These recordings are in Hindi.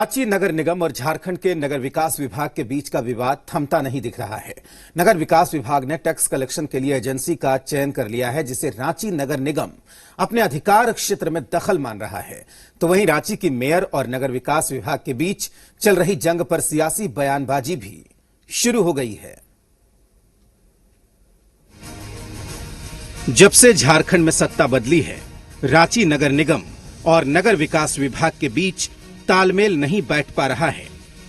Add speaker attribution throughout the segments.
Speaker 1: रांची नगर निगम और झारखंड के नगर विकास विभाग के बीच का विवाद थमता नहीं दिख रहा है। नगर विकास विभाग ने टैक्स कलेक्शन के लिए एजेंसी का चयन कर लिया है, जिसे रांची नगर निगम अपने अधिकार क्षेत्र में दखल मान रहा है। तो वहीं रांची की मेयर और नगर विकास विभाग के बीच चल रही जंग पर सियासी बयानबाजी भी शुरू हो गई है। जब से झारखंड में सत्ता बदली है, रांची नगर निगम और नगर विकास विभाग के बीच तालमेल नहीं बैठ पा रहा है।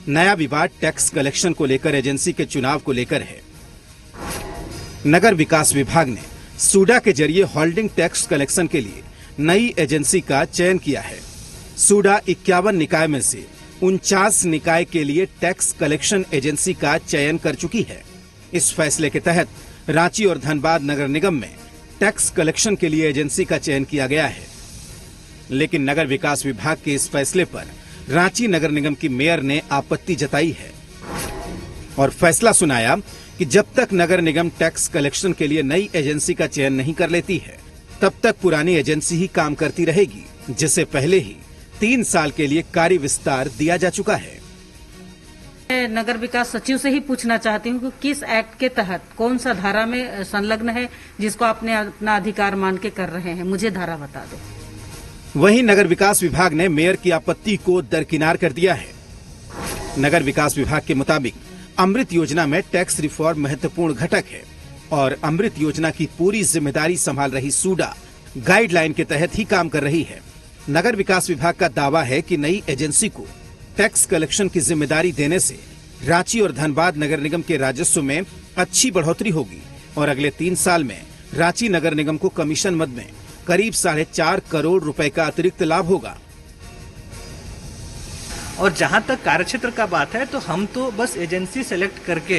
Speaker 1: नया विवाद टैक्स कलेक्शन को लेकर एजेंसी के चुनाव को लेकर है। नगर विकास विभाग ने सूडा के जरिए होल्डिंग टैक्स कलेक्शन के लिए नई एजेंसी का चयन किया है। सूडा 51 निकाय में से 49 निकाय के लिए टैक्स कलेक्शन एजेंसी का चयन कर चुकी है। इस फैसले के तहत रांची और धनबाद नगर निगम में टैक्स कलेक्शन के लिए एजेंसी का चयन किया गया है। लेकिन नगर विकास विभाग के इस फैसले पर रांची नगर निगम की मेयर ने आपत्ति जताई है और फैसला सुनाया कि जब तक नगर निगम टैक्स कलेक्शन के लिए नई एजेंसी का चयन नहीं कर लेती है, तब तक पुरानी एजेंसी ही काम करती रहेगी, जिसे पहले ही 3 साल के लिए कार्य विस्तार दिया जा चुका है।
Speaker 2: नगर विकास सचिव से ही पूछना चाहती हूँ कि किस एक्ट के तहत कौन सा धारा में संलग्न है जिसको आपने अपना अधिकार मान के कर रहे हैं, मुझे धारा बता दो।
Speaker 1: वहीं नगर विकास विभाग ने मेयर की आपत्ति को दरकिनार कर दिया है। नगर विकास विभाग के मुताबिक अमृत योजना में टैक्स रिफॉर्म महत्वपूर्ण घटक है और अमृत योजना की पूरी जिम्मेदारी संभाल रही सूडा गाइडलाइन के तहत ही काम कर रही है। नगर विकास विभाग का दावा है कि नई एजेंसी को टैक्स कलेक्शन की जिम्मेदारी देने से रांची और धनबाद नगर निगम के राजस्व में अच्छी बढ़ोतरी होगी और अगले 3 साल में रांची नगर निगम को कमीशन मद में करीब 4.5 करोड़ रुपए का अतिरिक्त लाभ होगा।
Speaker 3: और जहां तक कार्यक्षेत्र का बात है, तो हम तो बस एजेंसी सेलेक्ट करके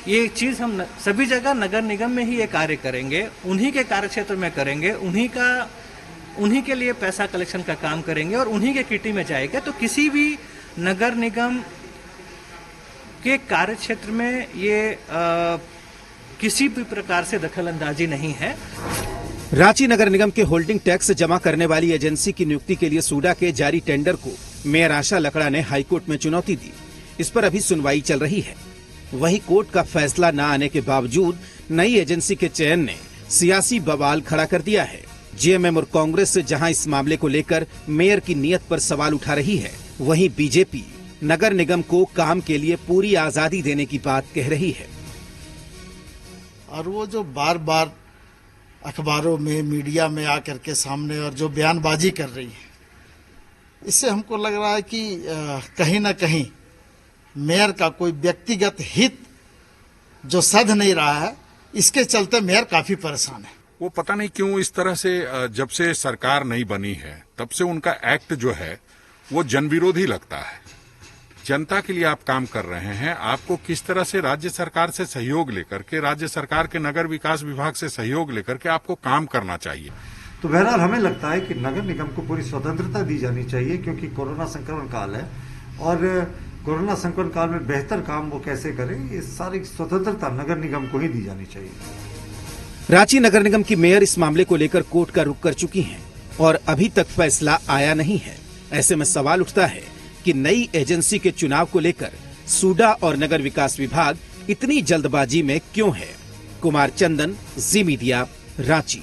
Speaker 3: ये चीज हम सभी जगह नगर निगम में ही ये कार्य करेंगे, उन्हीं के कार्यक्षेत्र में करेंगे, उन्हीं के लिए पैसा कलेक्शन का काम करेंगे और उन्हीं के किटी में जाएगा। तो किसी भी नगर निगम के कार्यक्षेत्र में ये किसी भी प्रकार से दखल अंदाजी नहीं है।
Speaker 1: रांची नगर निगम के होल्डिंग टैक्स जमा करने वाली एजेंसी की नियुक्ति के लिए सूडा के जारी टेंडर को मेयर आशा लकड़ा ने हाईकोर्ट में चुनौती दी। इस पर अभी सुनवाई चल रही है। वहीं कोर्ट का फैसला न आने के बावजूद नई एजेंसी के चयन ने सियासी बवाल खड़ा कर दिया है। जेएमएम और कांग्रेस जहां इस मामले को लेकर मेयर की नीयत पर सवाल उठा रही है, वहीं बीजेपी नगर निगम को काम के लिए पूरी आजादी देने की बात कह रही है।
Speaker 4: और वो जो बार बार अखबारों में, मीडिया में आकर के सामने और जो बयानबाजी कर रही है, इससे हमको लग रहा है कि कहीं ना कहीं मेयर का कोई व्यक्तिगत हित जो सध नहीं रहा है, इसके चलते मेयर काफी परेशान है।
Speaker 5: वो पता नहीं क्यों इस तरह से जब से सरकार नहीं बनी है, तब से उनका एक्ट जो है वो जनविरोधी लगता है। जनता के लिए आप काम कर रहे हैं, आपको किस तरह से राज्य सरकार से सहयोग लेकर के, राज्य सरकार के नगर विकास विभाग से सहयोग लेकर के आपको काम करना चाहिए।
Speaker 6: तो बहरहाल हमें लगता है कि नगर निगम को पूरी स्वतंत्रता दी जानी चाहिए, क्योंकि कोरोना संक्रमण काल है और कोरोना संक्रमण काल में बेहतर काम वो कैसे करें, ये सारी स्वतंत्रता नगर निगम को ही दी जानी चाहिए।
Speaker 1: रांची नगर निगम की मेयर इस मामले को लेकर कोर्ट का रुख कर चुकी हैं और अभी तक फैसला आया नहीं है। ऐसे में सवाल उठता है कि नई एजेंसी के चुनाव को लेकर सूडा और नगर विकास विभाग इतनी जल्दबाजी में क्यों है। कुमार चंदन, जी मीडिया, रांची।